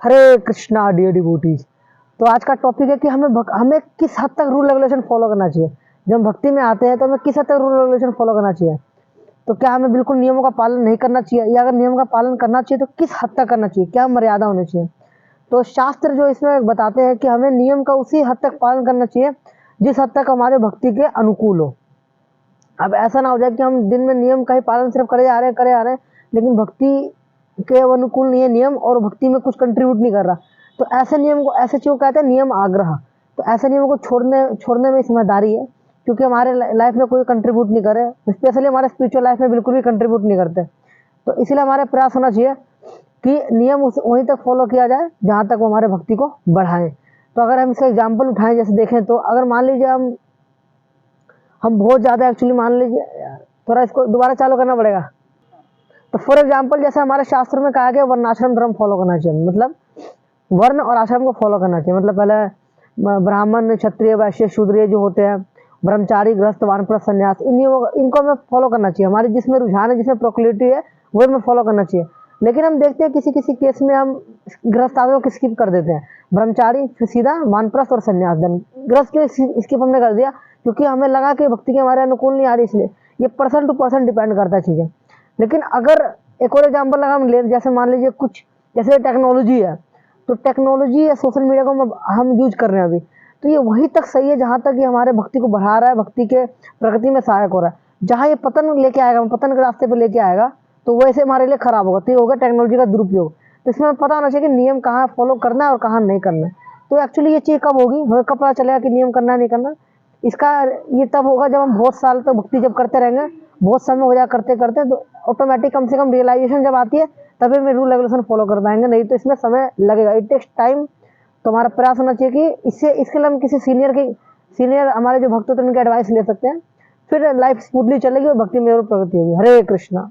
हरे Krishna dear devotees. तो आज का टॉपिक है कि हमें किस हद तक रूल रेगुलेशन फॉलो करना चाहिए। जब हम भक्ति में आते हैं तो हमें किस हद तक रूल रेगुलेशन फॉलो करना चाहिए। तो क्या हमें बिल्कुल नियमों का पालन नहीं करना चाहिए, या अगर नियम का पालन करना चाहिए तो किस हद तक करना चाहिए, क्या मर्यादा होनी चाहिए। तो शास्त्र जो इसमें बताते हैं कि हमें नियम का उसी हद तक पालन करना चाहिए जिस हद तक हमारे भक्ति के अनुकूल हो। अब ऐसा ना हो जाए कि हम दिन में नियम का ही पालन सिर्फ करे आ रहे हैं, लेकिन भक्ति के अनुकूल नहीं है नियम और भक्ति में कुछ कंट्रीब्यूट नहीं कर रहा। तो ऐसे नियम को, ऐसे चीज़ को कहते हैं नियम आग्रह। तो ऐसे नियमों को छोड़ने में समझदारी है, क्योंकि हमारे लाइफ में कोई कंट्रीब्यूट नहीं करे, स्पेशली हमारे स्पिरिचुअल लाइफ में बिल्कुल भी कंट्रीब्यूट नहीं करते। तो इसलिए हमारे प्रयास होना चाहिए कि नियम वहीं तक फॉलो किया जाए जहाँ तक वो हमारे भक्ति को बढ़ाएं। तो अगर हम इसका एग्जाम्पल उठाएं, जैसे देखें तो अगर मान लीजिए हम बहुत ज़्यादा एक्चुअली मान लीजिए, थोड़ा इसको दोबारा चालू करना पड़ेगा। तो फॉर एग्जाम्पल जैसे हमारे शास्त्र में कहा गया वर्णाश्रम धर्म फॉलो करना चाहिए, मतलब वर्ण और आश्रम को फॉलो करना चाहिए। मतलब पहले ब्राह्मण क्षत्रिय वैश्य शूद्र ये जो होते हैं, ब्रह्मचारी गृहस्थ वानप्रस्थ संन्यास, इनको हमें फॉलो करना चाहिए। हमारे जिसमें रुझान है, जिसमें प्रोक्लिटी है, वो हमें फॉलो करना चाहिए। लेकिन हम देखते हैं किसी किसी केस में हम गृहस्थ आदमी को स्किप कर देते हैं, ब्रह्मचारी फिर सीधा वानप्रस्थ और संन्यास। धन गृहस्थ के स्किप हमने कर दिया क्योंकि हमें लगा कि भक्ति के हमारे अनुकूल नहीं आ रही, इसलिए। ये पर्सन टू पर्सन डिपेंड करता है चीज़ें। लेकिन अगर एक और एग्जाम्पल लगा हम ले, जैसे मान लीजिए कुछ जैसे टेक्नोलॉजी है, तो टेक्नोलॉजी या सोशल मीडिया को हम यूज कर रहे हैं अभी, तो ये वहीं तक सही है जहाँ तक ये हमारे भक्ति को बढ़ा रहा है, भक्ति के प्रगति में सहायक हो रहा है। जहाँ ये पतन लेके आएगा, पतन के रास्ते पे लेके आएगा, तो वैसे हमारे लिए खराब होगा, तो ये होगा टेक्नोलॉजी का दुरुपयोग। तो इसमें हमें पता होना चाहिए कि नियम कहाँ फॉलो करना है और कहाँ नहीं करना है। तो एक्चुअली ये चीज़ कब होगी, हमें कब पता चलेगा कि नियम करना है नहीं करना। इसका ये तब होगा जब हम बहुत साल तक भक्ति जब करते रहेंगे, बहुत समय हो जाए करते करते, तो ऑटोमेटिक कम से कम रियलाइजेशन जब आती है तभी हम रूल रेगुलेशन फॉलो कर पाएंगे, नहीं तो इसमें समय लगेगा, इट टेक्स टाइम। तो हमारा प्रयास होना चाहिए कि इसके लिए हम किसी सीनियर हमारे जो भक्त होते हैं उनकी एडवाइस ले सकते हैं, फिर लाइफ स्मूथली चलेगी और भक्ति में और प्रगति होगी। हरे कृष्णा।